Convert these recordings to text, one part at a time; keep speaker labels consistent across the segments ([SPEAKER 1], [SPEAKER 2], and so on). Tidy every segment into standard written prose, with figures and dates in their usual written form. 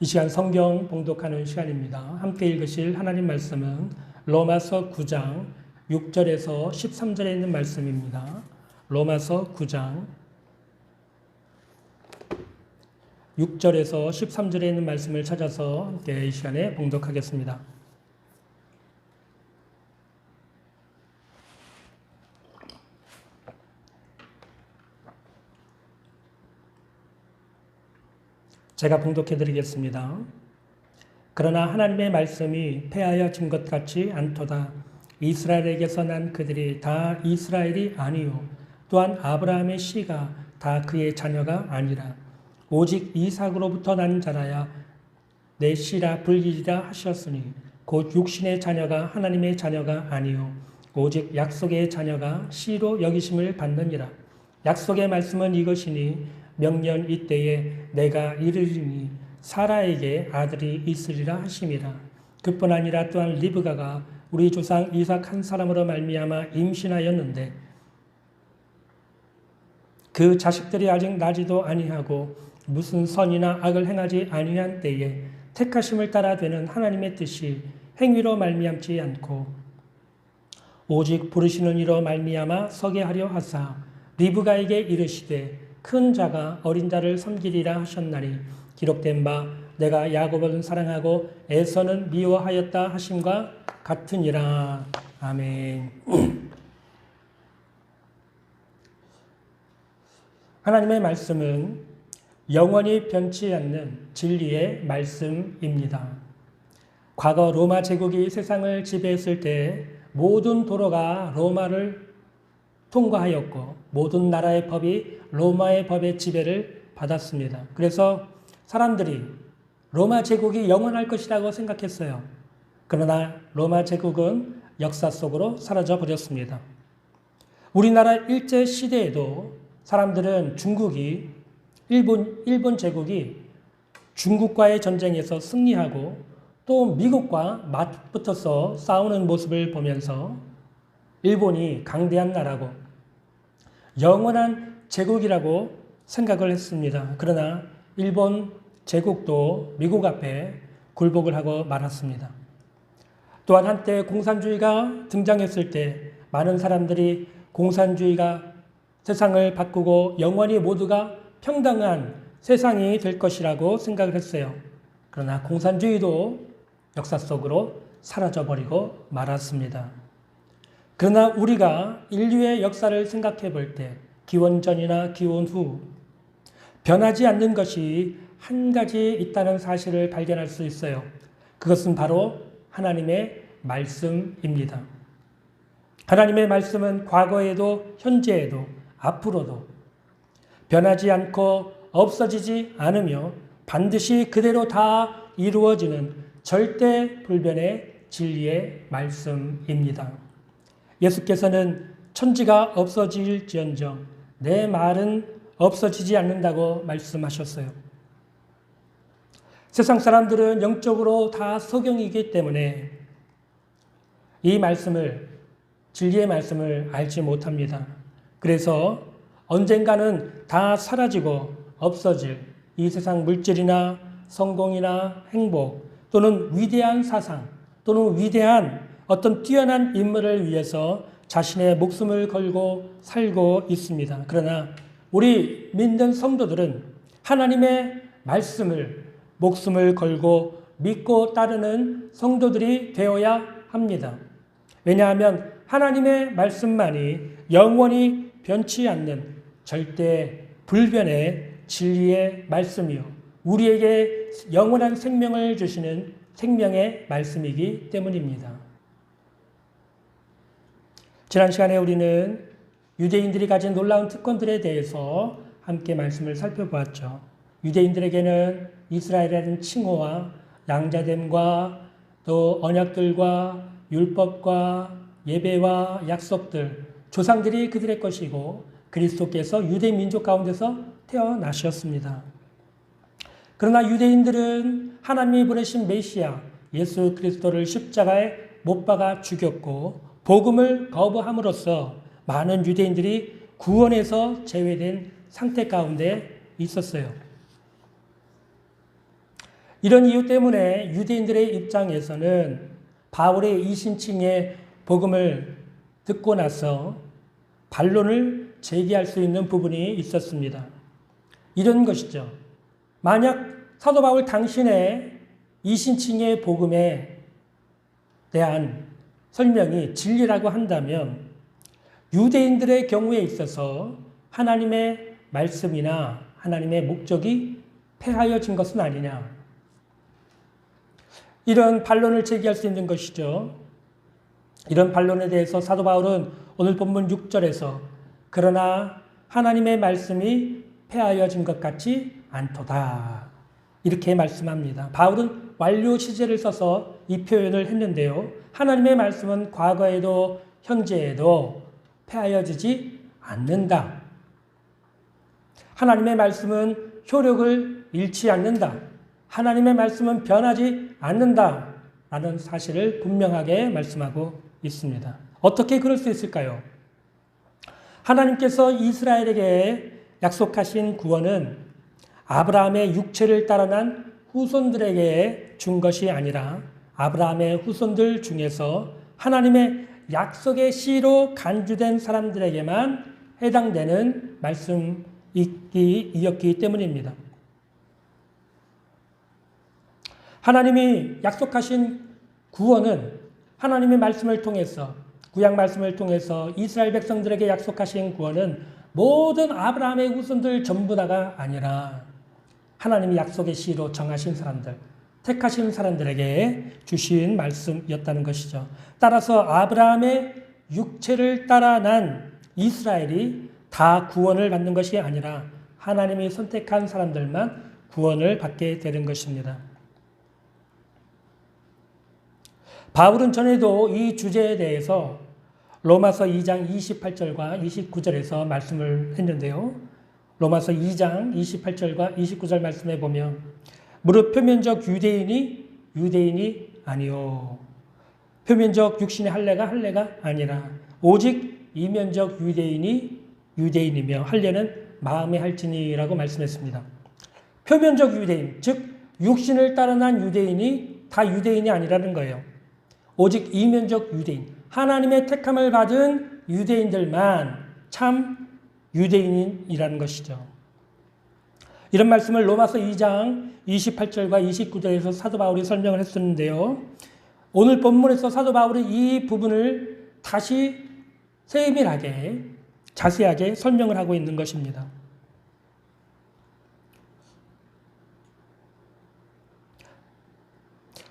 [SPEAKER 1] 이 시간 성경 봉독하는 시간입니다. 함께 읽으실 하나님 말씀은 로마서 9장 6절에서 13절에 있는 말씀입니다. 로마서 9장 6절에서 13절에 있는 말씀을 찾아서 함께 이 시간에 봉독하겠습니다. 제가 봉독해 드리겠습니다. 그러나 하나님의 말씀이 패하여 진 것 같지 않도다. 이스라엘에게서 난 그들이 다 이스라엘이 아니요 또한 아브라함의 씨가 다 그의 자녀가 아니라 오직 이삭으로부터 난 자라야 내 씨라 불리리라 하셨으니 곧 육신의 자녀가 하나님의 자녀가 아니요 오직 약속의 자녀가 씨로 여기심을 받느니라. 약속의 말씀은 이것이니 명년 이때에 내가 이르리니 사라에게 아들이 있으리라 하심이라. 그뿐 아니라 또한 리브가가 우리 조상 이삭 한 사람으로 말미암아 임신하였는데 그 자식들이 아직 나지도 아니하고 무슨 선이나 악을 행하지 아니한 때에 택하심을 따라 되는 하나님의 뜻이 행위로 말미암지 않고 오직 부르시는 이로 말미암아 서게 하려 하사 리브가에게 이르시되 큰 자가 어린 자를 섬기리라 하셨나니 기록된 바 내가 야곱은 사랑하고 에서는 미워하였다 하심과 같으니라. 아멘. 하나님의 말씀은 영원히 변치 않는 진리의 말씀입니다. 과거 로마 제국이 세상을 지배했을 때 모든 도로가 로마를 통과하였고 모든 나라의 법이 로마의 법의 지배를 받았습니다. 그래서 사람들이 로마 제국이 영원할 것이라고 생각했어요. 그러나 로마 제국은 역사 속으로 사라져 버렸습니다. 우리나라 일제 시대에도 사람들은 일본 제국이 중국과의 전쟁에서 승리하고 또 미국과 맞붙어서 싸우는 모습을 보면서 일본이 강대한 나라고 영원한 제국이라고 생각을 했습니다. 그러나 일본 제국도 미국 앞에 굴복을 하고 말았습니다. 또한 한때 공산주의가 등장했을 때 많은 사람들이 공산주의가 세상을 바꾸고 영원히 모두가 평등한 세상이 될 것이라고 생각을 했어요. 그러나 공산주의도 역사 속으로 사라져버리고 말았습니다. 그러나 우리가 인류의 역사를 생각해 볼 때 기원 전이나 기원 후 변하지 않는 것이 한 가지 있다는 사실을 발견할 수 있어요. 그것은 바로 하나님의 말씀입니다. 하나님의 말씀은 과거에도 현재에도 앞으로도 변하지 않고 없어지지 않으며 반드시 그대로 다 이루어지는 절대 불변의 진리의 말씀입니다. 예수께서는 천지가 없어질지언정 내 말은 없어지지 않는다고 말씀하셨어요. 세상 사람들은 영적으로 다 석영이기 때문에 이 말씀을, 진리의 말씀을 알지 못합니다. 그래서 언젠가는 다 사라지고 없어질 이 세상 물질이나 성공이나 행복 또는 위대한 사상 또는 위대한 어떤 뛰어난 인물을 위해서 자신의 목숨을 걸고 살고 있습니다. 그러나 우리 믿는 성도들은 하나님의 말씀을 목숨을 걸고 믿고 따르는 성도들이 되어야 합니다. 왜냐하면 하나님의 말씀만이 영원히 변치 않는 절대 불변의 진리의 말씀이요 우리에게 영원한 생명을 주시는 생명의 말씀이기 때문입니다. 지난 시간에 우리는 유대인들이 가진 놀라운 특권들에 대해서 함께 말씀을 살펴보았죠. 유대인들에게는 이스라엘이라는 칭호와 양자됨과 또 언약들과 율법과 예배와 약속들, 조상들이 그들의 것이고 그리스도께서 유대 민족 가운데서 태어나셨습니다. 그러나 유대인들은 하나님이 보내신 메시아 예수 그리스도를 십자가에 못 박아 죽였고 복음을 거부함으로써 많은 유대인들이 구원에서 제외된 상태 가운데 있었어요. 이런 이유 때문에 유대인들의 입장에서는 바울의 이신칭의 복음을 듣고 나서 반론을 제기할 수 있는 부분이 있었습니다. 이런 것이죠. 만약 사도 바울 당신의 이신칭의 복음에 대한 설명이 진리라고 한다면 유대인들의 경우에 있어서 하나님의 말씀이나 하나님의 목적이 폐하여진 것은 아니냐. 이런 반론을 제기할 수 있는 것이죠. 이런 반론에 대해서 사도 바울은 오늘 본문 6절에서 그러나 하나님의 말씀이 폐하여진 것 같지 않도다. 이렇게 말씀합니다. 바울은 완료 시제를 써서 이 표현을 했는데요. 하나님의 말씀은 과거에도 현재에도 폐하여지지 않는다. 하나님의 말씀은 효력을 잃지 않는다. 하나님의 말씀은 변하지 않는다. 라는 사실을 분명하게 말씀하고 있습니다. 어떻게 그럴 수 있을까요? 하나님께서 이스라엘에게 약속하신 구원은 아브라함의 육체를 따라 난 후손들에게 준 것이 아니라 아브라함의 후손들 중에서 하나님의 약속의 씨로 간주된 사람들에게만 해당되는 말씀이었기 때문입니다. 하나님이 약속하신 구원은 하나님의 말씀을 통해서 구약 말씀을 통해서 이스라엘 백성들에게 약속하신 구원은 모든 아브라함의 후손들 전부 다가 아니라 하나님이 약속의 씨로 정하신 사람들, 택하신 사람들에게 주신 말씀이었다는 것이죠. 따라서 아브라함의 육체를 따라 난 이스라엘이 다 구원을 받는 것이 아니라 하나님이 선택한 사람들만 구원을 받게 되는 것입니다. 바울은 전에도 이 주제에 대해서 로마서 2장 28절과 29절에서 말씀을 했는데요. 로마서 2장 28절과 29절 말씀에 보면 무릇 표면적 유대인이 아니요. 표면적 육신의 할례가 아니라 오직 이면적 유대인이며 할례는 마음의 할지니라고 말씀했습니다. 표면적 유대인, 즉 육신을 따라 난 유대인이 다 유대인이 아니라는 거예요. 오직 이면적 유대인, 하나님의 택함을 받은 유대인들만 참 유대인이라는 것이죠. 이런 말씀을 로마서 2장 28절과 29절에서 사도 바울이 설명을 했었는데요. 오늘 본문에서 사도 바울이 이 부분을 다시 세밀하게 자세하게 설명을 하고 있는 것입니다.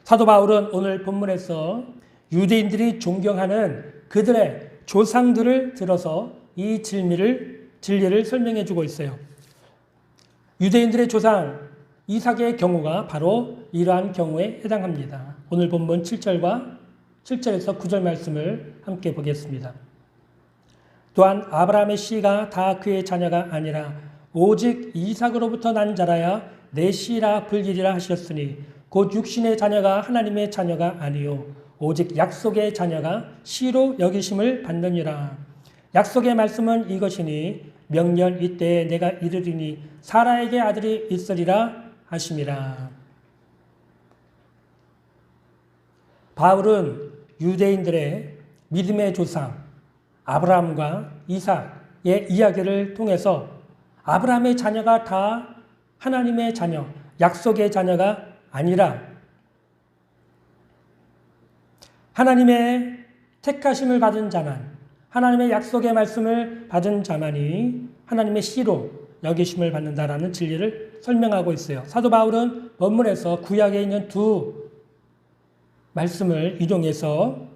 [SPEAKER 1] 사도 바울은 오늘 본문에서 유대인들이 존경하는 그들의 조상들을 들어서 이 진리를 설명해 주고 있어요. 유대인들의 조상 이삭의 경우가 바로 이러한 경우에 해당합니다. 오늘 본문 7절에서 9절 말씀을 함께 보겠습니다. 또한 아브라함의 씨가 다 그의 자녀가 아니라 오직 이삭으로부터 난 자라야 내 씨라 불리리라 하셨으니 곧 육신의 자녀가 하나님의 자녀가 아니요 오직 약속의 자녀가 씨로 여기심을 받느니라. 약속의 말씀은 이것이니 명년 이때에 내가 이르리니 사라에게 아들이 있으리라 하심이라. 바울은 유대인들의 믿음의 조상 아브라함과 이삭의 이야기를 통해서 아브라함의 자녀가 다 하나님의 자녀, 약속의 자녀가 아니라 하나님의 택하심을 받은 자만, 하나님의 약속의 말씀을 받은 자만이 하나님의 씨로 여기심을 받는다라는 진리를 설명하고 있어요. 사도 바울은 본문에서 구약에 있는 두 말씀을 인용해서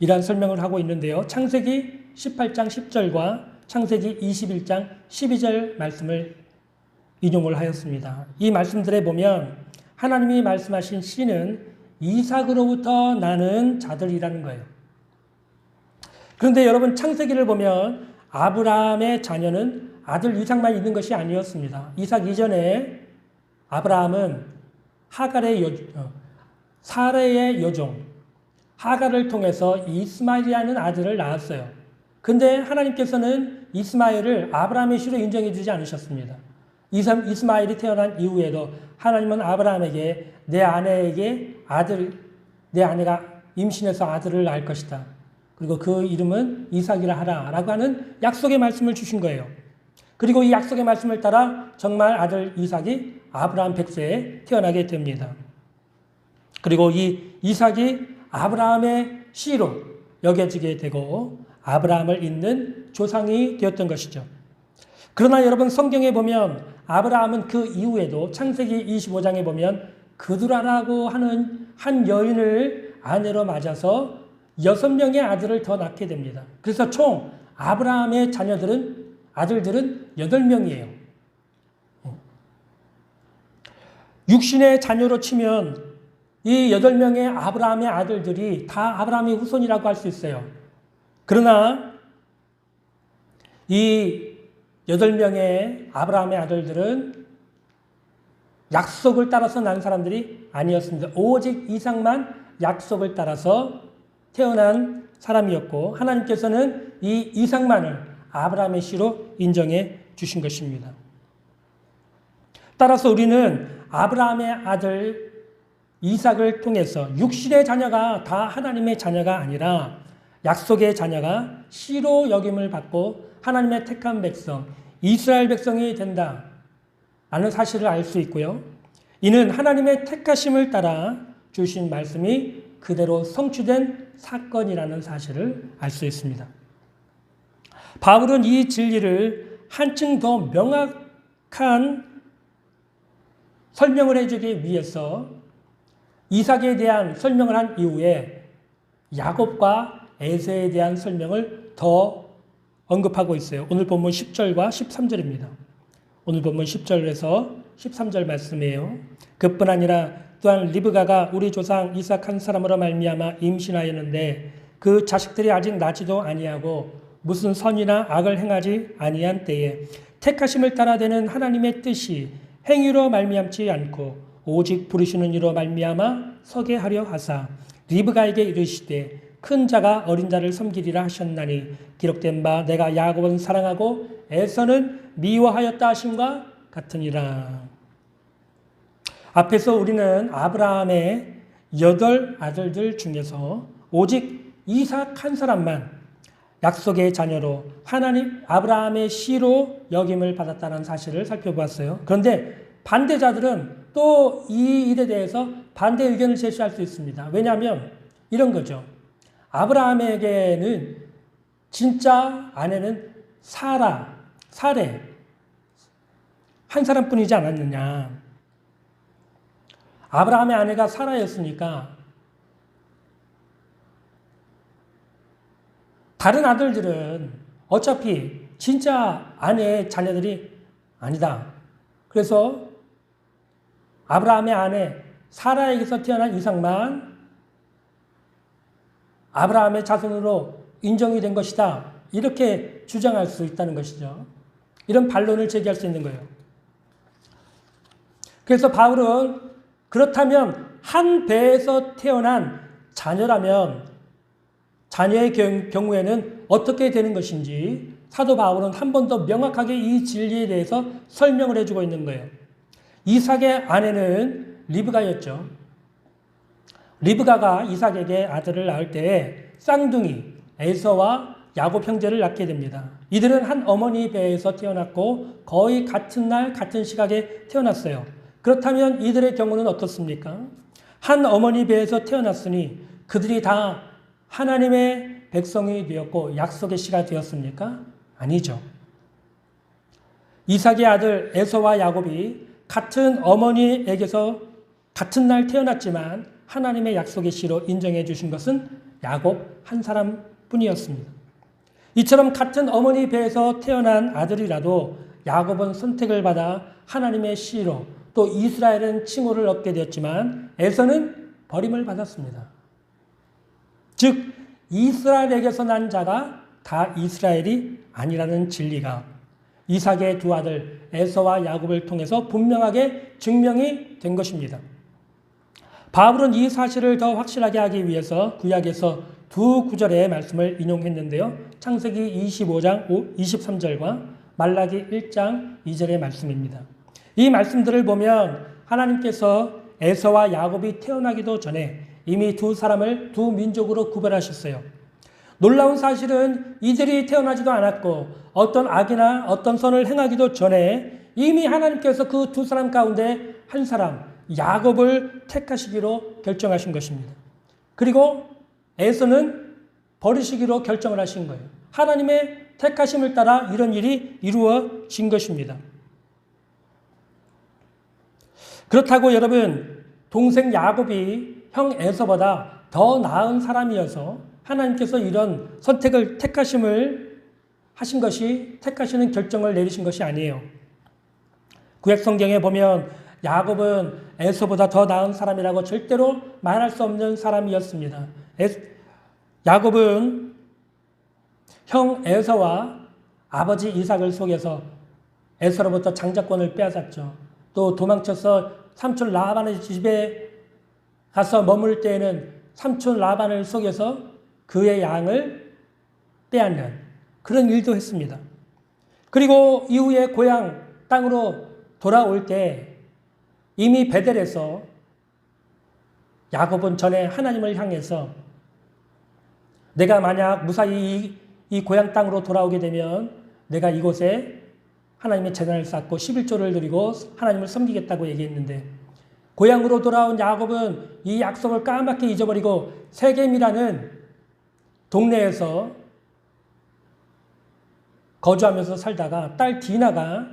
[SPEAKER 1] 이러한 설명을 하고 있는데요. 창세기 18장 10절과 창세기 21장 12절 말씀을 인용을 하였습니다. 이 말씀들에 보면 하나님이 말씀하신 씨는 이삭으로부터 나는 자들이라는 거예요. 그런데 여러분 창세기를 보면 아브라함의 자녀는 아들 이삭만 있는 것이 아니었습니다. 이삭 이전에 아브라함은 사라의 여종 하갈을 통해서 이스마엘이라는 아들을 낳았어요. 근데 하나님께서는 이스마엘을 아브라함의 씨로 인정해 주지 않으셨습니다. 이스마엘이 태어난 이후에도 하나님은 아브라함에게 내 아내가 임신해서 아들을 낳을 것이다. 그리고 그 이름은 이삭이라 하라 라고 하는 약속의 말씀을 주신 거예요. 그리고 이 약속의 말씀을 따라 정말 아들 이삭이 아브라함 100세에 태어나게 됩니다. 그리고 이 이삭이 아브라함의 씨로 여겨지게 되고 아브라함을 잇는 조상이 되었던 것이죠. 그러나 여러분 성경에 보면 아브라함은 그 이후에도 창세기 25장에 보면 그두라라고 하는 한 여인을 아내로 맞아서 6명의 아들을 더 낳게 됩니다. 그래서 총 아브라함의 아들들은 8명이에요. 육신의 자녀로 치면 이 8명의 아브라함의 아들들이 다 아브라함의 후손이라고 할 수 있어요. 그러나 이 8명의 아브라함의 아들들은 약속을 따라서 난 사람들이 아니었습니다. 오직 이삭만 약속을 따라서 태어난 사람이었고 하나님께서는 이 이삭만을 아브라함의 씨로 인정해 주신 것입니다. 따라서 우리는 아브라함의 아들 이삭을 통해서 육신의 자녀가 다 하나님의 자녀가 아니라 약속의 자녀가 씨로 여김을 받고 하나님의 택한 백성, 이스라엘 백성이 된다라는 사실을 알 수 있고요. 이는 하나님의 택하심을 따라 주신 말씀이 그대로 성취된 사건이라는 사실을 알 수 있습니다. 바울은 이 진리를 한층 더 명확한 설명을 해주기 위해서 이삭에 대한 설명을 한 이후에 야곱과 에서에 대한 설명을 더 언급하고 있어요. 오늘 본문 10절과 13절입니다. 오늘 본문 10절에서 13절 말씀이에요. 그뿐 아니라 또한 리브가가 우리 조상 이삭 한 사람으로 말미암아 임신하였는데 그 자식들이 아직 나지도 아니하고 무슨 선이나 악을 행하지 아니한 때에 택하심을 따라 되는 하나님의 뜻이 행위로 말미암지 않고 오직 부르시는 이로 말미암아 서게 하려 하사 리브가에게 이르시되 큰 자가 어린 자를 섬기리라 하셨나니 기록된 바 내가 야곱은 사랑하고 에서는 미워하였다 하심과 같으니라. 앞에서 우리는 아브라함의 8 아들들 중에서 오직 이삭 한 사람만 약속의 자녀로 하나님 아브라함의 씨로 여김을 받았다는 사실을 살펴보았어요. 그런데 반대자들은 또 이 일에 대해서 반대 의견을 제시할 수 있습니다. 왜냐하면 이런 거죠. 아브라함에게는 진짜 아내는 사레 한 사람뿐이지 않았느냐. 아브라함의 아내가 사라였으니까 다른 아들들은 어차피 진짜 아내의 자녀들이 아니다. 그래서 아브라함의 아내 사라에게서 태어난 이삭만 아브라함의 자손으로 인정이 된 것이다. 이렇게 주장할 수 있다는 것이죠. 이런 반론을 제기할 수 있는 거예요. 그래서 바울은 그렇다면 한 배에서 태어난 자녀라면 자녀의 경우에는 어떻게 되는 것인지 사도 바울은 한 번 더 명확하게 이 진리에 대해서 설명을 해주고 있는 거예요. 이삭의 아내는 리브가였죠. 리브가가 이삭에게 아들을 낳을 때에 쌍둥이 에서와 야곱 형제를 낳게 됩니다. 이들은 한 어머니 배에서 태어났고 거의 같은 날 같은 시각에 태어났어요. 그렇다면 이들의 경우는 어떻습니까? 한 어머니 배에서 태어났으니 그들이 다 하나님의 백성이 되었고 약속의 씨가 되었습니까? 아니죠. 이삭의 아들 에서와 야곱이 같은 어머니에게서 같은 날 태어났지만 하나님의 약속의 씨로 인정해 주신 것은 야곱 한 사람뿐이었습니다. 이처럼 같은 어머니 배에서 태어난 아들이라도 야곱은 선택을 받아 하나님의 씨로 또 이스라엘은 칭호를 얻게 되었지만 에서는 버림을 받았습니다. 즉 이스라엘에게서 난 자가 다 이스라엘이 아니라는 진리가 이삭의 두 아들 에서와 야곱을 통해서 분명하게 증명이 된 것입니다. 바울은 이 사실을 더 확실하게 하기 위해서 구약에서 두 구절의 말씀을 인용했는데요. 창세기 25장 23절과 말라기 1장 2절의 말씀입니다. 이 말씀들을 보면 하나님께서 에서와 야곱이 태어나기도 전에 이미 두 사람을 두 민족으로 구별하셨어요. 놀라운 사실은 이들이 태어나지도 않았고 어떤 악이나 어떤 선을 행하기도 전에 이미 하나님께서 그 두 사람 가운데 한 사람, 야곱을 택하시기로 결정하신 것입니다. 그리고 에서는 버리시기로 결정을 하신 거예요. 하나님의 택하심을 따라 이런 일이 이루어진 것입니다. 그렇다고 여러분, 동생 야곱이 형 에서보다 더 나은 사람이어서 하나님께서 이런 선택을 택하심을 하신 것이, 택하시는 결정을 내리신 것이 아니에요. 구약 성경에 보면 야곱은 에서보다 더 나은 사람이라고 절대로 말할 수 없는 사람이었습니다. 야곱은 형 에서와 아버지 이삭을 속여서 에서로부터 장자권을 빼앗았죠. 또 도망쳐서 삼촌 라반의 집에 가서 머물 때에는 삼촌 라반을 속여서 그의 양을 빼앗는 그런 일도 했습니다. 그리고 이후에 고향 땅으로 돌아올 때 이미 베델에서 야곱은 전에 하나님을 향해서 내가 만약 무사히 이 고향 땅으로 돌아오게 되면 내가 이곳에 하나님의 제단을 쌓고 11조를 드리고 하나님을 섬기겠다고 얘기했는데 고향으로 돌아온 야곱은 이 약속을 까맣게 잊어버리고 세겜이라는 동네에서 거주하면서 살다가 딸 디나가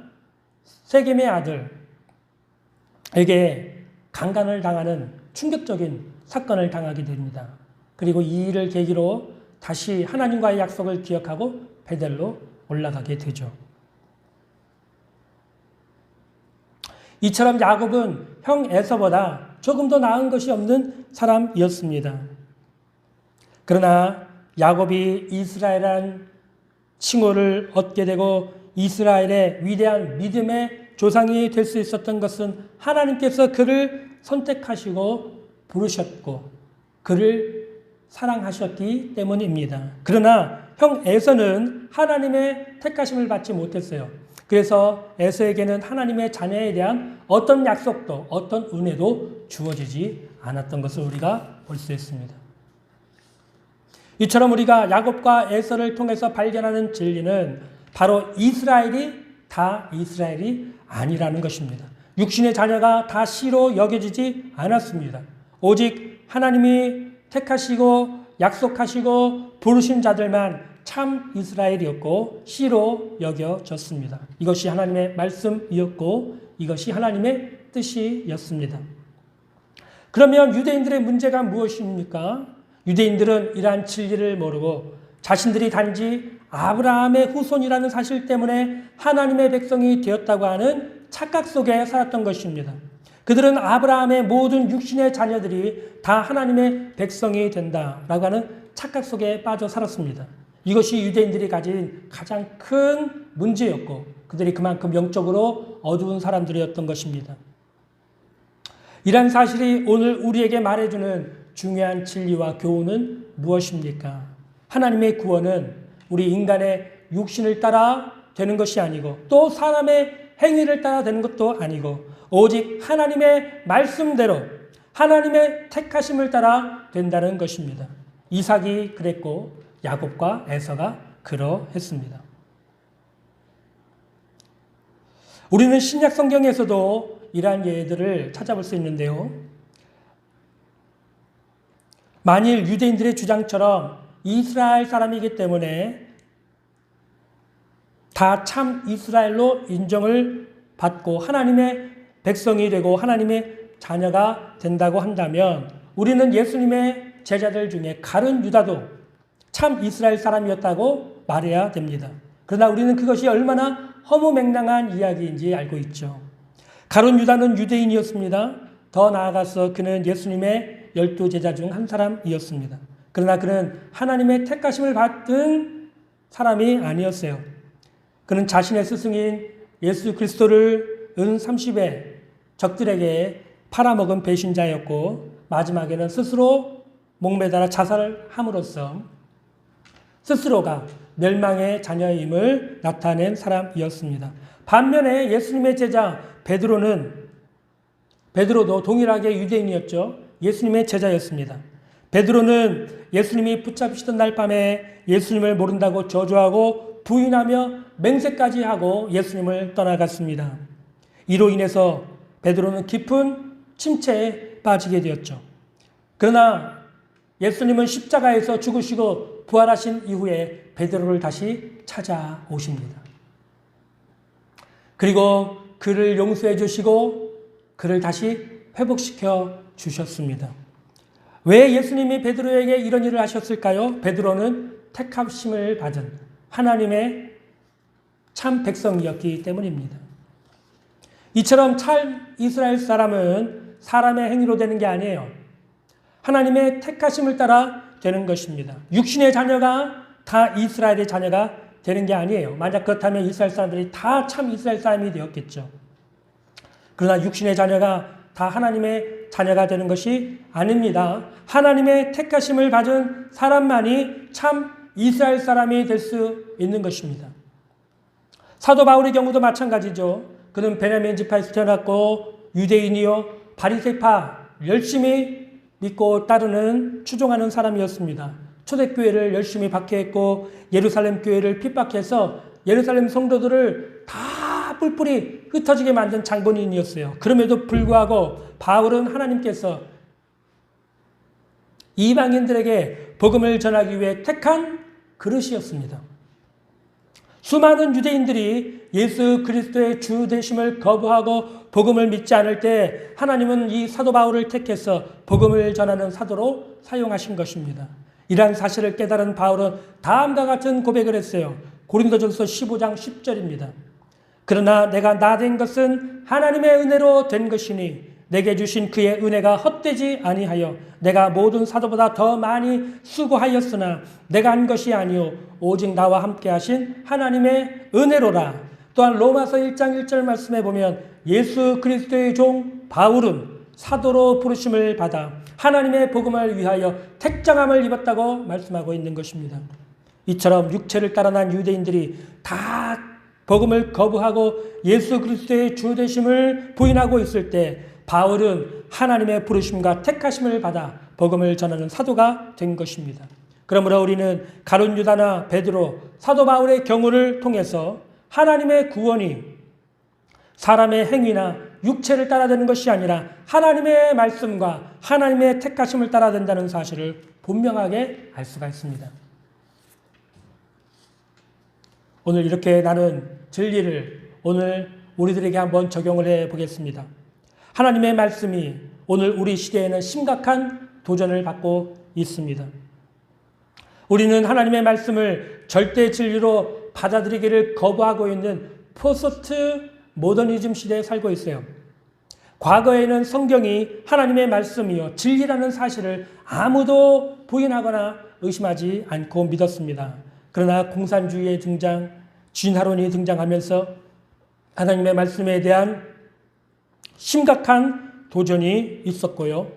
[SPEAKER 1] 세겜의 아들에게 강간을 당하는 충격적인 사건을 당하게 됩니다. 그리고 이 일을 계기로 다시 하나님과의 약속을 기억하고 베델로 올라가게 되죠. 이처럼 야곱은 형 에서보다 조금 더 나은 것이 없는 사람이었습니다. 그러나 야곱이 이스라엘이라는 칭호를 얻게 되고 이스라엘의 위대한 믿음의 조상이 될 수 있었던 것은 하나님께서 그를 선택하시고 부르셨고 그를 사랑하셨기 때문입니다. 그러나 형 에서는 하나님의 택하심을 받지 못했어요. 그래서 에서에게는 하나님의 자녀에 대한 어떤 약속도 어떤 은혜도 주어지지 않았던 것을 우리가 볼 수 있습니다. 이처럼 우리가 야곱과 에서를 통해서 발견하는 진리는 바로 이스라엘이 다 이스라엘이 아니라는 것입니다. 육신의 자녀가 다 씨로 여겨지지 않았습니다. 오직 하나님이 택하시고 약속하시고 부르신 자들만 참 이스라엘이었고 씨로 여겨졌습니다. 이것이 하나님의 말씀이었고 이것이 하나님의 뜻이었습니다. 그러면 유대인들의 문제가 무엇입니까? 유대인들은 이러한 진리를 모르고 자신들이 단지 아브라함의 후손이라는 사실 때문에 하나님의 백성이 되었다고 하는 착각 속에 살았던 것입니다. 그들은 아브라함의 모든 육신의 자녀들이 다 하나님의 백성이 된다라고 하는 착각 속에 빠져 살았습니다. 이것이 유대인들이 가진 가장 큰 문제였고 그들이 그만큼 영적으로 어두운 사람들이었던 것입니다. 이러한 사실이 오늘 우리에게 말해주는 중요한 진리와 교훈은 무엇입니까? 하나님의 구원은 우리 인간의 육신을 따라 되는 것이 아니고 또 사람의 행위를 따라 되는 것도 아니고 오직 하나님의 말씀대로 하나님의 택하심을 따라 된다는 것입니다. 이삭이 그랬고 야곱과 에서가 그러했습니다. 우리는 신약 성경에서도 이러한 예들을 찾아볼 수 있는데요. 만일 유대인들의 주장처럼 이스라엘 사람이기 때문에 다 참 이스라엘로 인정을 받고 하나님의 백성이 되고 하나님의 자녀가 된다고 한다면 우리는 예수님의 제자들 중에 가룟 유다도 참 이스라엘 사람이었다고 말해야 됩니다. 그러나 우리는 그것이 얼마나 허무맹랑한 이야기인지 알고 있죠. 가룟 유다는 유대인이었습니다. 더 나아가서 그는 예수님의 12제자 중 한 사람이었습니다. 그러나 그는 하나님의 택하심을 받은 사람이 아니었어요. 그는 자신의 스승인 예수 그리스도를 은 30에 적들에게 팔아먹은 배신자였고 마지막에는 스스로 목매달아 자살을 함으로써 스스로가 멸망의 자녀임을 나타낸 사람이었습니다. 반면에 예수님의 제자 베드로도 동일하게 유대인이었죠. 예수님의 제자였습니다. 베드로는 예수님이 붙잡히시던 날 밤에 예수님을 모른다고 저주하고 부인하며 맹세까지 하고 예수님을 떠나갔습니다. 이로 인해서 베드로는 깊은 침체에 빠지게 되었죠. 그러나 예수님은 십자가에서 죽으시고 부활하신 이후에 베드로를 다시 찾아오십니다. 그리고 그를 용서해 주시고 그를 다시 회복시켜 주셨습니다. 왜 예수님이 베드로에게 이런 일을 하셨을까요? 베드로는 택하심을 받은 하나님의 참 백성이었기 때문입니다. 이처럼 참 이스라엘 사람은 사람의 행위로 되는 게 아니에요. 하나님의 택하심을 따라 되는 것입니다. 육신의 자녀가 다 이스라엘의 자녀가 되는 게 아니에요. 만약 그렇다면 이스라엘 사람들이 다 참 이스라엘 사람이 되었겠죠. 그러나 육신의 자녀가 다 하나님의 자녀가 되는 것이 아닙니다. 하나님의 택하심을 받은 사람만이 참 이스라엘 사람이 될 수 있는 것입니다. 사도 바울의 경우도 마찬가지죠. 그는 베냐민 지파에서 태어났고 유대인이요 바리새파 열심히 믿고 따르는 추종하는 사람이었습니다. 초대교회를 열심히 박해했고 예루살렘 교회를 핍박해서 예루살렘 성도들을 다 뿔뿔이 흩어지게 만든 장본인이었어요. 그럼에도 불구하고 바울은 하나님께서 이방인들에게 복음을 전하기 위해 택한 그릇이었습니다. 수많은 유대인들이 예수 그리스도의 주 되심을 거부하고 복음을 믿지 않을 때 하나님은 이 사도 바울을 택해서 복음을 전하는 사도로 사용하신 것입니다. 이러한 사실을 깨달은 바울은 다음과 같은 고백을 했어요. 고린도전서 15장 10절입니다. 그러나 내가 나 된 것은 하나님의 은혜로 된 것이니 내게 주신 그의 은혜가 헛되지 아니하여 내가 모든 사도보다 더 많이 수고하였으나 내가 한 것이 아니요 오직 나와 함께 하신 하나님의 은혜로라. 또한 로마서 1장 1절 말씀에 보면 예수 그리스도의 종 바울은 사도로 부르심을 받아 하나님의 복음을 위하여 택정함을 입었다고 말씀하고 있는 것입니다. 이처럼 육체를 따라 난 유대인들이 다 복음을 거부하고 예수 그리스도의 주 되심을 부인하고 있을 때 바울은 하나님의 부르심과 택하심을 받아 복음을 전하는 사도가 된 것입니다. 그러므로 우리는 가룟 유다나 베드로, 사도 바울의 경우를 통해서 하나님의 구원이 사람의 행위나 육체를 따라 되는 것이 아니라 하나님의 말씀과 하나님의 택하심을 따라 된다는 사실을 분명하게 알 수가 있습니다. 오늘 이렇게 나눈 진리를 오늘 우리들에게 한번 적용을 해 보겠습니다. 하나님의 말씀이 오늘 우리 시대에는 심각한 도전을 받고 있습니다. 우리는 하나님의 말씀을 절대 진리로 받아들이기를 거부하고 있는 포스트 모더니즘 시대에 살고 있어요. 과거에는 성경이 하나님의 말씀이요 진리라는 사실을 아무도 부인하거나 의심하지 않고 믿었습니다. 그러나 공산주의의 등장, 진화론이 등장하면서 하나님의 말씀에 대한 심각한 도전이 있었고요.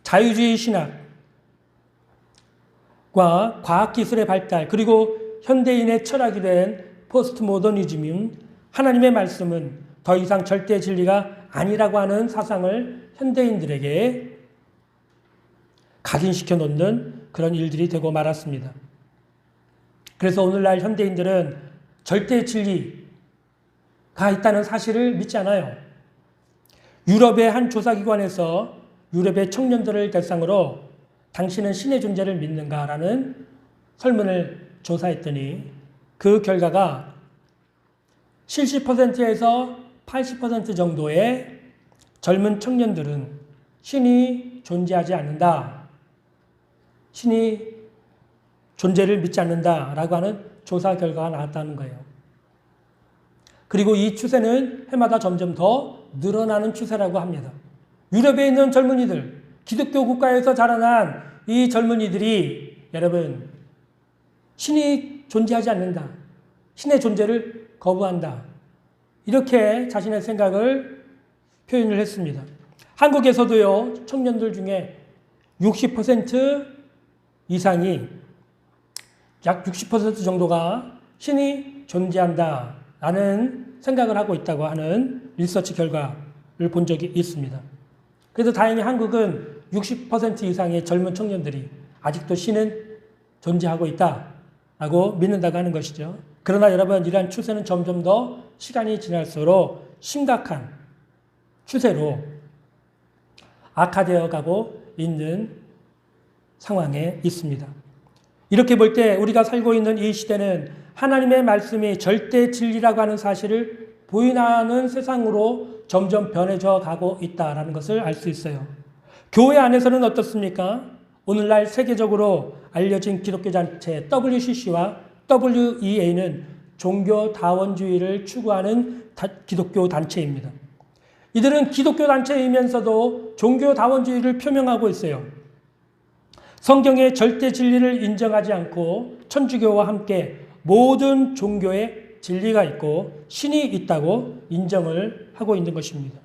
[SPEAKER 1] 자유주의 신학과 과학기술의 발달 그리고 현대인의 철학이 된 포스트 모더니즘은 하나님의 말씀은 더 이상 절대 진리가 아니라고 하는 사상을 현대인들에게 각인시켜 놓는 그런 일들이 되고 말았습니다. 그래서 오늘날 현대인들은 절대 진리가 있다는 사실을 믿지 않아요. 유럽의 한 조사기관에서 유럽의 청년들을 대상으로 당신은 신의 존재를 믿는가라는 설문을 조사했더니 그 결과가 70%에서 80% 정도의 젊은 청년들은 신이 존재하지 않는다. 신이 존재를 믿지 않는다라고 하는 조사 결과가 나왔다는 거예요. 그리고 이 추세는 해마다 점점 더 늘어나는 추세라고 합니다. 유럽에 있는 젊은이들, 기독교 국가에서 자라난 이 젊은이들이 여러분 신이 존재하지 않는다. 신의 존재를 거부한다. 이렇게 자신의 생각을 표현을 했습니다. 한국에서도요. 청년들 중에 60% 이상이 약 60% 정도가 신이 존재한다라는 생각을 하고 있다고 하는 리서치 결과를 본 적이 있습니다. 그래도 다행히 한국은 60% 이상의 젊은 청년들이 아직도 신은 존재하고 있다라고 믿는다고 하는 것이죠. 그러나 여러분, 이러한 추세는 점점 더 시간이 지날수록 심각한 추세로 악화되어 가고 있는 상황에 있습니다. 이렇게 볼 때 우리가 살고 있는 이 시대는 하나님의 말씀이 절대 진리라고 하는 사실을 부인하는 세상으로 점점 변해져 가고 있다는 것을 알 수 있어요. 교회 안에서는 어떻습니까? 오늘날 세계적으로 알려진 기독교 단체 WCC와 WEA는 종교다원주의를 추구하는 기독교 단체입니다. 이들은 기독교 단체이면서도 종교다원주의를 표명하고 있어요. 성경의 절대 진리를 인정하지 않고 천주교와 함께 모든 종교에 진리가 있고 신이 있다고 인정을 하고 있는 것입니다.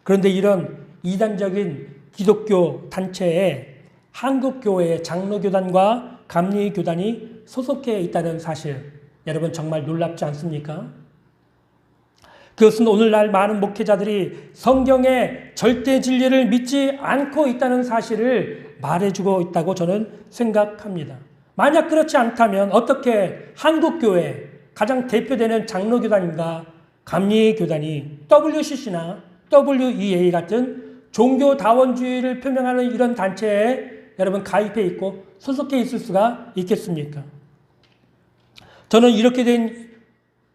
[SPEAKER 1] 그런데 이런 이단적인 기독교 단체에 한국교회의 장로교단과 감리교단이 소속해 있다는 사실, 여러분 정말 놀랍지 않습니까? 그것은 오늘날 많은 목회자들이 성경의 절대 진리를 믿지 않고 있다는 사실을 말해주고 있다고 저는 생각합니다. 만약 그렇지 않다면 어떻게 한국교회 가장 대표되는 장로교단인가 감리교단이 WCC나 WEA 같은 종교다원주의를 표명하는 이런 단체에 여러분 가입해 있고 소속해 있을 수가 있겠습니까? 저는 이렇게 된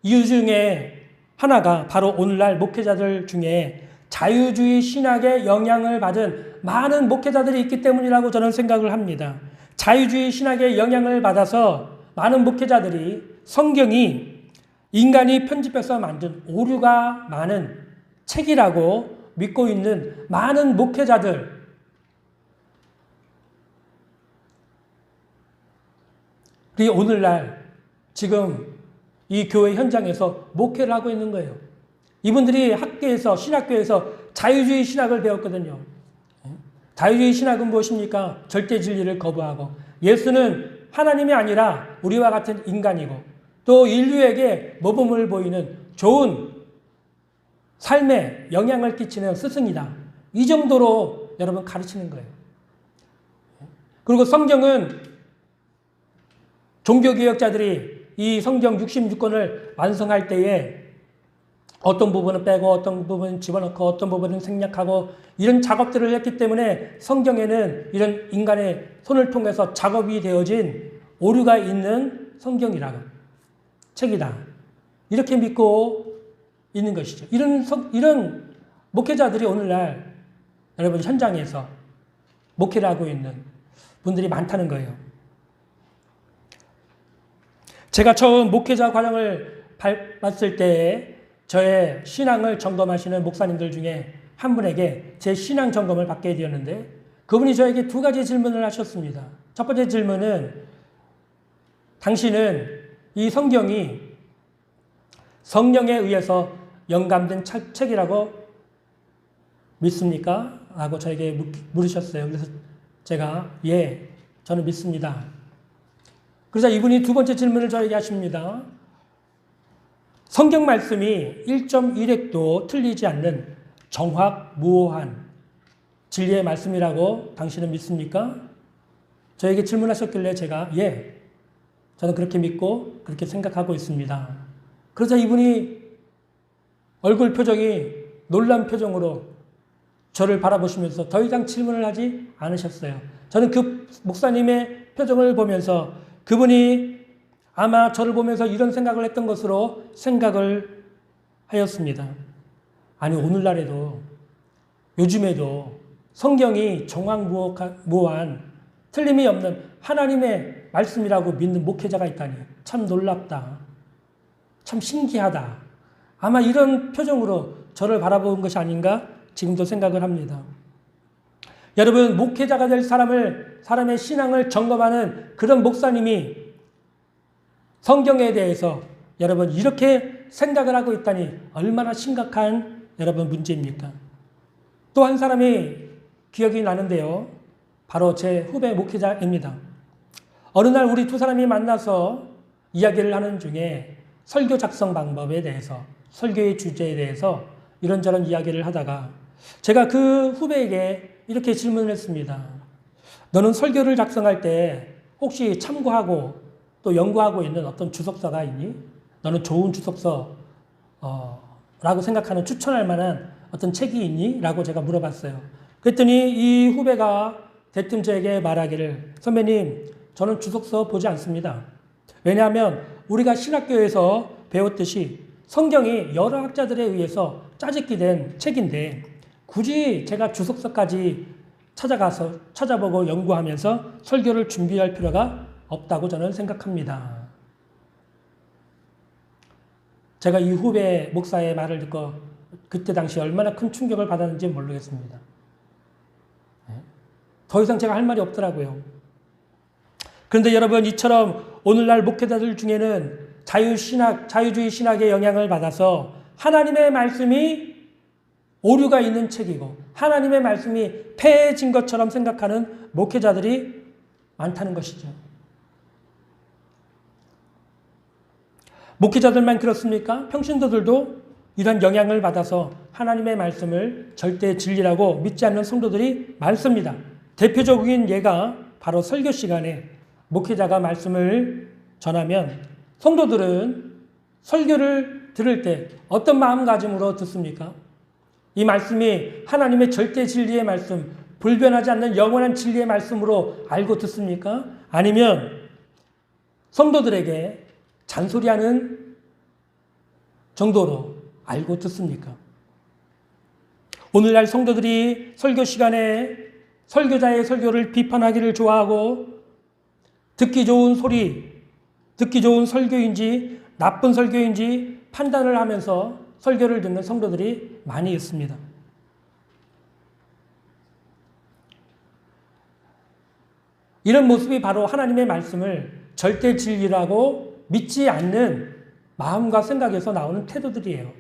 [SPEAKER 1] 이유 중에 하나가 바로 오늘날 목회자들 중에 자유주의 신학의 영향을 받은 많은 목회자들이 있기 때문이라고 저는 생각을 합니다. 자유주의 신학의 영향을 받아서 많은 목회자들이 성경이 인간이 편집해서 만든 오류가 많은 책이라고 믿고 있는 많은 목회자들, 이 오늘날 지금 이 교회 현장에서 목회를 하고 있는 거예요. 이분들이 학교에서, 신학교에서 자유주의 신학을 배웠거든요. 자유주의 신학은 무엇입니까? 절대 진리를 거부하고 예수는 하나님이 아니라 우리와 같은 인간이고 또 인류에게 모범을 보이는 좋은 삶에 영향을 끼치는 스승이다. 이 정도로 여러분 가르치는 거예요. 그리고 성경은 종교개혁자들이 이 성경 66권을 완성할 때에 어떤 부분은 빼고 어떤 부분은 집어넣고 어떤 부분은 생략하고 이런 작업들을 했기 때문에 성경에는 이런 인간의 손을 통해서 작업이 되어진 오류가 있는 성경이라고 책이다. 이렇게 믿고 있는 것이죠. 이런 목회자들이 오늘날 여러분 현장에서 목회를 하고 있는 분들이 많다는 거예요. 제가 처음 목회자 과정을 밟았을 때에 저의 신앙을 점검하시는 목사님들 중에 한 분에게 제 신앙 점검을 받게 되었는데 그분이 저에게 두 가지 질문을 하셨습니다. 첫 번째 질문은 당신은 이 성경이 성령에 의해서 영감된 책이라고 믿습니까? 라고 저에게 물으셨어요. 그래서 제가 예, 저는 믿습니다. 그러자 이분이 두 번째 질문을 저에게 하십니다. 성경 말씀이 1.1획도 틀리지 않는 정확무오한 진리의 말씀이라고 당신은 믿습니까? 저에게 질문하셨길래 제가 예, 저는 그렇게 믿고 그렇게 생각하고 있습니다. 그러자 이분이 얼굴 표정이 놀란 표정으로 저를 바라보시면서 더 이상 질문을 하지 않으셨어요. 저는 그 목사님의 표정을 보면서 그분이 아마 저를 보면서 이런 생각을 했던 것으로 생각을 하였습니다. 아니 오늘날에도 요즘에도 성경이 정확무오한 틀림이 없는 하나님의 말씀이라고 믿는 목회자가 있다니 참 놀랍다. 참 신기하다. 아마 이런 표정으로 저를 바라본 것이 아닌가 지금도 생각을 합니다. 여러분 목회자가 될 사람의 신앙을 점검하는 그런 목사님이 성경에 대해서 여러분 이렇게 생각을 하고 있다니 얼마나 심각한 여러분 문제입니까? 또 한 사람이 기억이 나는데요. 바로 제 후배 목회자입니다. 어느 날 우리 두 사람이 만나서 이야기를 하는 중에 설교 작성 방법에 대해서, 설교의 주제에 대해서 이런저런 이야기를 하다가 제가 그 후배에게 이렇게 질문을 했습니다. 너는 설교를 작성할 때 혹시 참고하고 또 연구하고 있는 어떤 주석서가 있니? 너는 좋은 주석서 라고 생각하는 추천할 만한 어떤 책이 있니? 라고 제가 물어봤어요. 그랬더니 이 후배가 대뜸 저에게 말하기를, 선배님, 저는 주석서 보지 않습니다. 왜냐하면 우리가 신학교에서 배웠듯이 성경이 여러 학자들에 의해서 짜집기 된 책인데 굳이 제가 주석서까지 찾아보고 연구하면서 설교를 준비할 필요가 없다고 저는 생각합니다. 제가 이 후배 목사의 말을 듣고 그때 당시 얼마나 큰 충격을 받았는지 모르겠습니다. 더 이상 제가 할 말이 없더라고요. 그런데 여러분, 이처럼 오늘날 목회자들 중에는 자유주의 신학의 영향을 받아서 하나님의 말씀이 오류가 있는 책이고 하나님의 말씀이 폐해진 것처럼 생각하는 목회자들이 많다는 것이죠. 목회자들만 그렇습니까? 평신도들도 이런 영향을 받아서 하나님의 말씀을 절대 진리라고 믿지 않는 성도들이 많습니다. 대표적인 예가 바로 설교 시간에 목회자가 말씀을 전하면 성도들은 설교를 들을 때 어떤 마음가짐으로 듣습니까? 이 말씀이 하나님의 절대 진리의 말씀, 불변하지 않는 영원한 진리의 말씀으로 알고 듣습니까? 아니면 성도들에게 잔소리하는 정도로 알고 듣습니까? 오늘날 성도들이 설교 시간에 설교자의 설교를 비판하기를 좋아하고 듣기 좋은 소리, 듣기 좋은 설교인지 나쁜 설교인지 판단을 하면서 설교를 듣는 성도들이 많이 있습니다. 이런 모습이 바로 하나님의 말씀을 절대 진리라고 믿지 않는 마음과 생각에서 나오는 태도들이에요.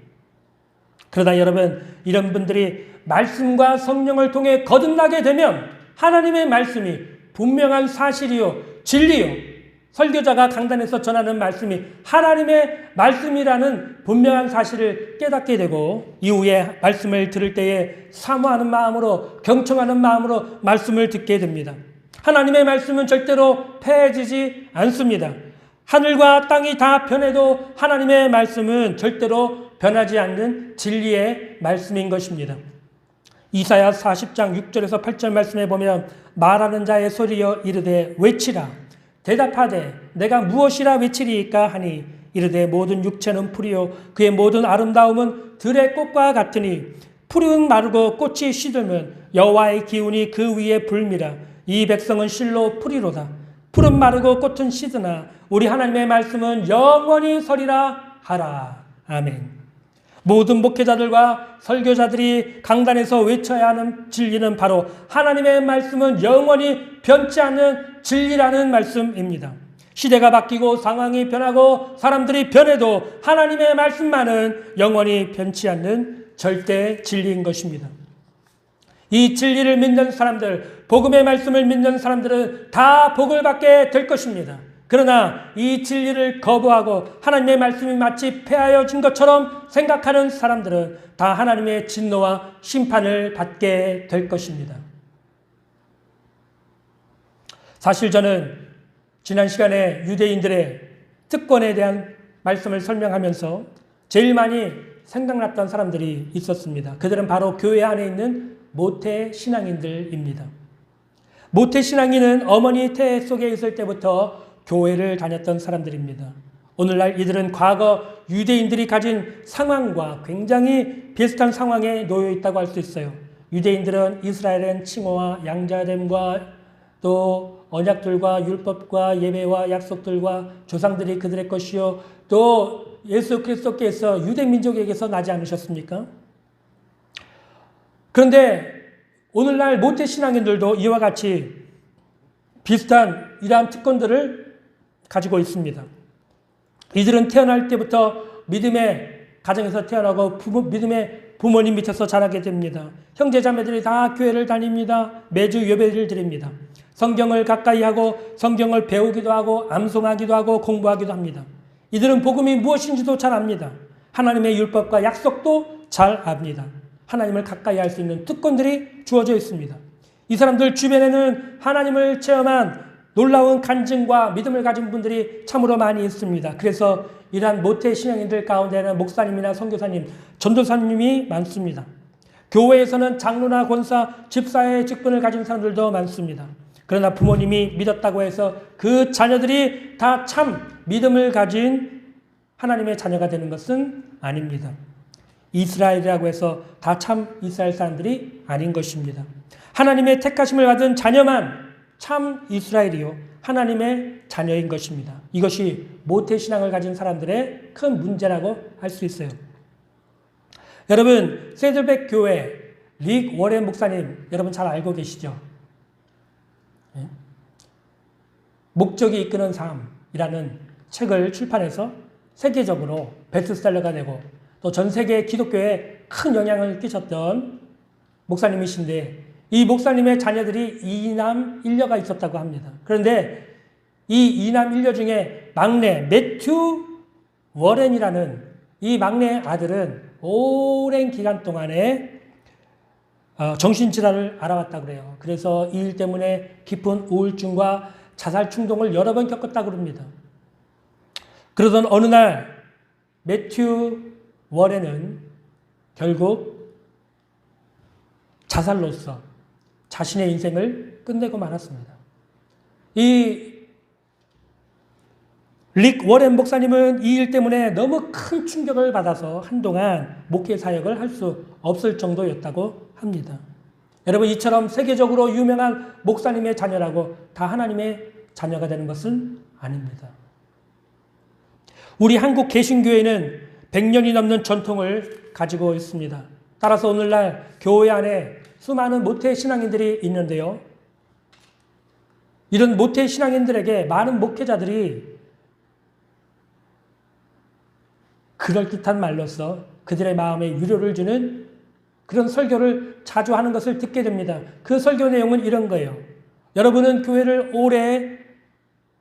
[SPEAKER 1] 그러다 여러분, 이런 분들이 말씀과 성령을 통해 거듭나게 되면 하나님의 말씀이 분명한 사실이요, 진리요, 설교자가 강단에서 전하는 말씀이 하나님의 말씀이라는 분명한 사실을 깨닫게 되고 이후에 말씀을 들을 때에 사모하는 마음으로, 경청하는 마음으로 말씀을 듣게 됩니다. 하나님의 말씀은 절대로 폐해지지 않습니다. 하늘과 땅이 다 변해도 하나님의 말씀은 절대로 변하지 않는 진리의 말씀인 것입니다. 이사야 40장 6절에서 8절 말씀에 보면 말하는 자의 소리여 이르되 외치라. 대답하되 내가 무엇이라 외치리이까 하니 이르되 모든 육체는 풀이요 그의 모든 아름다움은 들의 꽃과 같으니 풀은 마르고 꽃이 시들면 여호와의 기운이 그 위에 불미라. 이 백성은 실로 풀이로다. 풀은 마르고 꽃은 시드나 우리 하나님의 말씀은 영원히 서리라 하라. 아멘. 모든 목회자들과 설교자들이 강단에서 외쳐야 하는 진리는 바로 하나님의 말씀은 영원히 변치 않는 진리라는 말씀입니다. 시대가 바뀌고 상황이 변하고 사람들이 변해도 하나님의 말씀만은 영원히 변치 않는 절대 진리인 것입니다. 이 진리를 믿는 사람들, 복음의 말씀을 믿는 사람들은 다 복을 받게 될 것입니다. 그러나 이 진리를 거부하고 하나님의 말씀이 마치 폐하여진 것처럼 생각하는 사람들은 다 하나님의 진노와 심판을 받게 될 것입니다. 사실 저는 지난 시간에 유대인들의 특권에 대한 말씀을 설명하면서 제일 많이 생각났던 사람들이 있었습니다. 그들은 바로 교회 안에 있는 모태 신앙인들입니다. 모태 신앙인은 어머니 태 속에 있을 때부터 교회를 다녔던 사람들입니다. 오늘날 이들은 과거 유대인들이 가진 상황과 굉장히 비슷한 상황에 놓여 있다고 할 수 있어요. 유대인들은 이스라엘은 칭호와 양자됨과 또 언약들과 율법과 예배와 약속들과 조상들이 그들의 것이요 또 예수 그리스도께서 유대 민족에게서 나지 않으셨습니까? 그런데 오늘날 모태 신앙인들도 이와 같이 비슷한 이러한 특권들을 가지고 있습니다. 이들은 태어날 때부터 믿음의 가정에서 태어나고 믿음의 부모님 밑에서 자라게 됩니다. 형제 자매들이 다 교회를 다닙니다. 매주 예배를 드립니다. 성경을 가까이 하고 성경을 배우기도 하고 암송하기도 하고 공부하기도 합니다. 이들은 복음이 무엇인지도 잘 압니다. 하나님의 율법과 약속도 잘 압니다. 하나님을 가까이 할 수 있는 특권들이 주어져 있습니다. 이 사람들 주변에는 하나님을 체험한 놀라운 간증과 믿음을 가진 분들이 참으로 많이 있습니다. 그래서 이러한 모태 신앙인들 가운데는 목사님이나 선교사님, 전도사님이 많습니다. 교회에서는 장로나 권사, 집사의 직분을 가진 사람들도 많습니다. 그러나 부모님이 믿었다고 해서 그 자녀들이 다 참 믿음을 가진 하나님의 자녀가 되는 것은 아닙니다. 이스라엘이라고 해서 다 참 이스라엘 사람들이 아닌 것입니다. 하나님의 택하심을 받은 자녀만 참 이스라엘이요 하나님의 자녀인 것입니다. 이것이 모태신앙을 가진 사람들의 큰 문제라고 할 수 있어요. 여러분, 세들백 교회 릭 워렌 목사님 여러분 잘 알고 계시죠? 네? 목적이 이끄는 삶이라는 책을 출판해서 세계적으로 베스트셀러가 되고 또 전 세계 기독교에 큰 영향을 끼쳤던 목사님이신데 이 목사님의 자녀들이 2남 1녀가 있었다고 합니다. 그런데 이 2남 1녀 중에 막내 매튜 워렌이라는 이 막내 아들은 오랜 기간 동안에 정신질환을 앓아왔다고 그래요. 그래서 이 일 때문에 깊은 우울증과 자살 충동을 여러 번 겪었다고 합니다. 그러던 어느 날 매튜 워렌은 결국 자살로서 자신의 인생을 끝내고 말았습니다. 이 릭 워렌 목사님은 이 일 때문에 너무 큰 충격을 받아서 한동안 목회 사역을 할 수 없을 정도였다고 합니다. 여러분, 이처럼 세계적으로 유명한 목사님의 자녀라고 다 하나님의 자녀가 되는 것은 아닙니다. 우리 한국 개신교회는 100년이 넘는 전통을 가지고 있습니다. 따라서 오늘날 교회 안에 수많은 모태 신앙인들이 있는데요. 이런 모태 신앙인들에게 많은 목회자들이 그럴듯한 말로써 그들의 마음에 위로를 주는 그런 설교를 자주 하는 것을 듣게 됩니다. 그 설교 내용은 이런 거예요. 여러분은 교회를 오래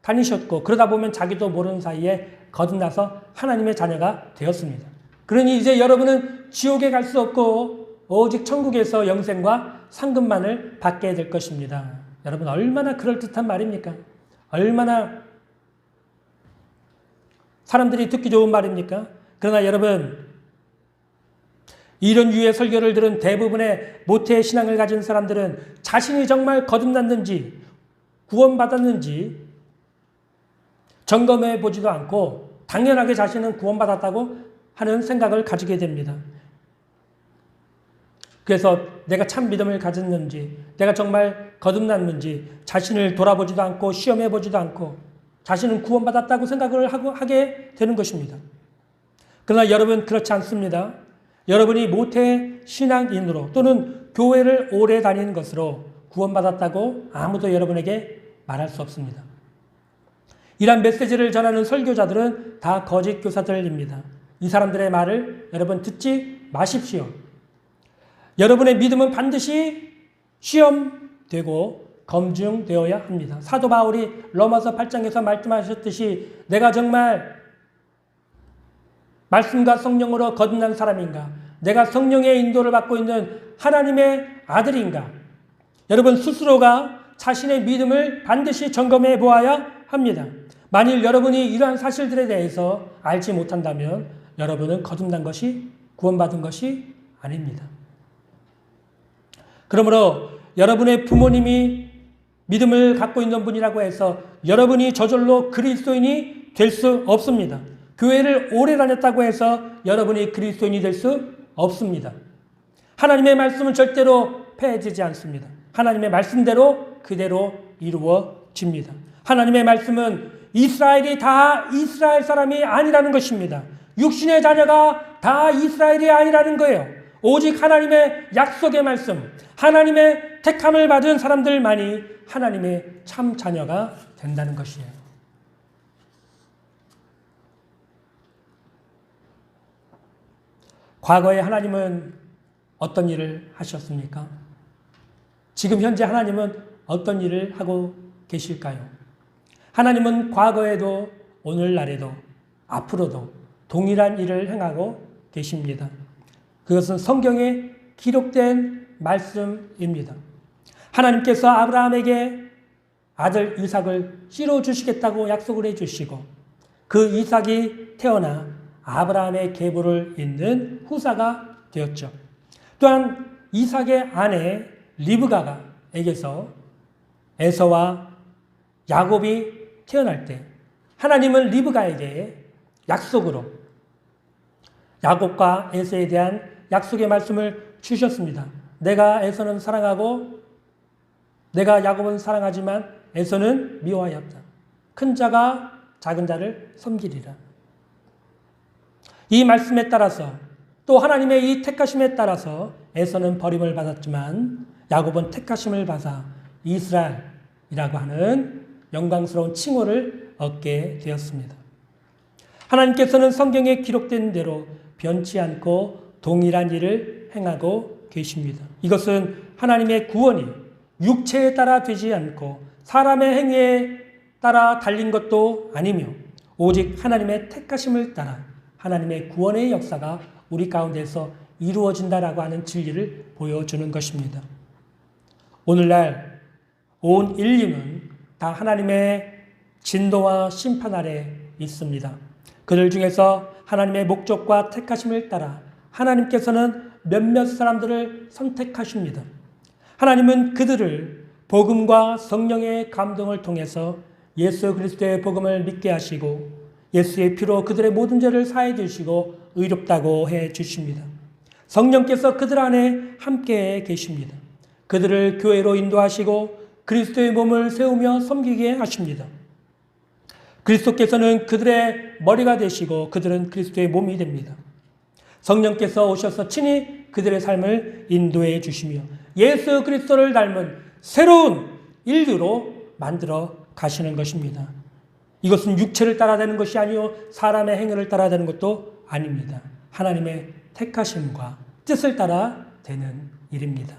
[SPEAKER 1] 다니셨고 그러다 보면 자기도 모르는 사이에 거듭나서 하나님의 자녀가 되었습니다. 그러니 이제 여러분은 지옥에 갈 수 없고 오직 천국에서 영생과 상급만을 받게 될 것입니다. 여러분, 얼마나 그럴듯한 말입니까? 얼마나 사람들이 듣기 좋은 말입니까? 그러나 여러분, 이런 유의 설교를 들은 대부분의 모태 신앙을 가진 사람들은 자신이 정말 거듭났는지 구원받았는지 점검해 보지도 않고 당연하게 자신은 구원받았다고 하는 생각을 가지게 됩니다. 그래서 내가 참 믿음을 가졌는지, 내가 정말 거듭났는지 자신을 돌아보지도 않고 시험해 보지도 않고 자신은 구원받았다고 생각을 하게 되는 것입니다. 그러나 여러분, 그렇지 않습니다. 여러분이 모태 신앙인으로 또는 교회를 오래 다니는 것으로 구원받았다고 아무도 여러분에게 말할 수 없습니다. 이러한 메시지를 전하는 설교자들은 다 거짓 교사들입니다. 이 사람들의 말을 여러분 듣지 마십시오. 여러분의 믿음은 반드시 시험되고 검증되어야 합니다. 사도 바울이 로마서 8장에서 말씀하셨듯이 내가 정말 말씀과 성령으로 거듭난 사람인가? 내가 성령의 인도를 받고 있는 하나님의 아들인가? 여러분 스스로가 자신의 믿음을 반드시 점검해 보아야 합니다. 만일 여러분이 이러한 사실들에 대해서 알지 못한다면 여러분은 거듭난 것이 구원받은 것이 아닙니다. 그러므로 여러분의 부모님이 믿음을 갖고 있는 분이라고 해서 여러분이 저절로 그리스도인이 될 수 없습니다. 교회를 오래 다녔다고 해서 여러분이 그리스도인이 될 수 없습니다. 하나님의 말씀은 절대로 폐해지지 않습니다. 하나님의 말씀대로 그대로 이루어집니다. 하나님의 말씀은 이스라엘이 다 이스라엘 사람이 아니라는 것입니다. 육신의 자녀가 다 이스라엘이 아니라는 거예요. 오직 하나님의 약속의 말씀, 하나님의 택함을 받은 사람들만이 하나님의 참 자녀가 된다는 것이에요. 과거에 하나님은 어떤 일을 하셨습니까? 지금 현재 하나님은 어떤 일을 하고 계실까요? 하나님은 과거에도 오늘날에도 앞으로도 동일한 일을 행하고 계십니다. 그것은 성경에 기록된 말씀입니다. 하나님께서 아브라함에게 아들 이삭을 씨로 주시겠다고 약속을 해주시고 그 이삭이 태어나 아브라함의 계보를 잇는 후사가 되었죠. 또한 이삭의 아내 리브가에게서 에서와 야곱이 태어날 때 하나님은 리브가에게 약속으로 야곱과 에서에 대한 약속의 말씀을 주셨습니다. 내가 에서는 사랑하고 내가 야곱은 사랑하지만 에서는 미워하였다. 큰 자가 작은 자를 섬기리라. 이 말씀에 따라서 또 하나님의 이 택하심에 따라서 에서는 버림을 받았지만 야곱은 택하심을 받아 이스라엘이라고 하는 영광스러운 칭호를 얻게 되었습니다. 하나님께서는 성경에 기록된 대로 변치 않고 동일한 일을 행하고 계십니다. 이것은 하나님의 구원이 육체에 따라 되지 않고 사람의 행위에 따라 달린 것도 아니며 오직 하나님의 택하심을 따라 하나님의 구원의 역사가 우리 가운데서 이루어진다라고 하는 진리를 보여주는 것입니다. 오늘날 온 인류는 다 하나님의 진노와 심판 아래 있습니다. 그들 중에서 하나님의 목적과 택하심을 따라 하나님께서는 몇몇 사람들을 선택하십니다. 하나님은 그들을 복음과 성령의 감동을 통해서 예수 그리스도의 복음을 믿게 하시고 예수의 피로 그들의 모든 죄를 사해 주시고 의롭다고 해 주십니다. 성령께서 그들 안에 함께 계십니다. 그들을 교회로 인도하시고 그리스도의 몸을 세우며 섬기게 하십니다. 그리스도께서는 그들의 머리가 되시고 그들은 그리스도의 몸이 됩니다. 성령께서 오셔서 친히 그들의 삶을 인도해 주시며 예수 그리스도를 닮은 새로운 인류로 만들어 가시는 것입니다. 이것은 육체를 따라가는 것이 아니요 사람의 행위를 따라가는 것도 아닙니다. 하나님의 택하심과 뜻을 따라 되는 일입니다.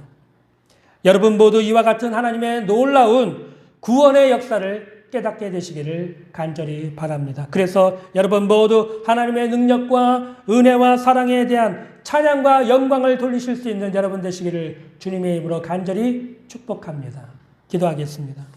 [SPEAKER 1] 여러분 모두 이와 같은 하나님의 놀라운 구원의 역사를 깨닫게 되시기를 간절히 바랍니다. 그래서 여러분 모두 하나님의 능력과 은혜와 사랑에 대한 찬양과 영광을 돌리실 수 있는 여러분 되시기를 주님의 이름으로 간절히 축복합니다. 기도하겠습니다.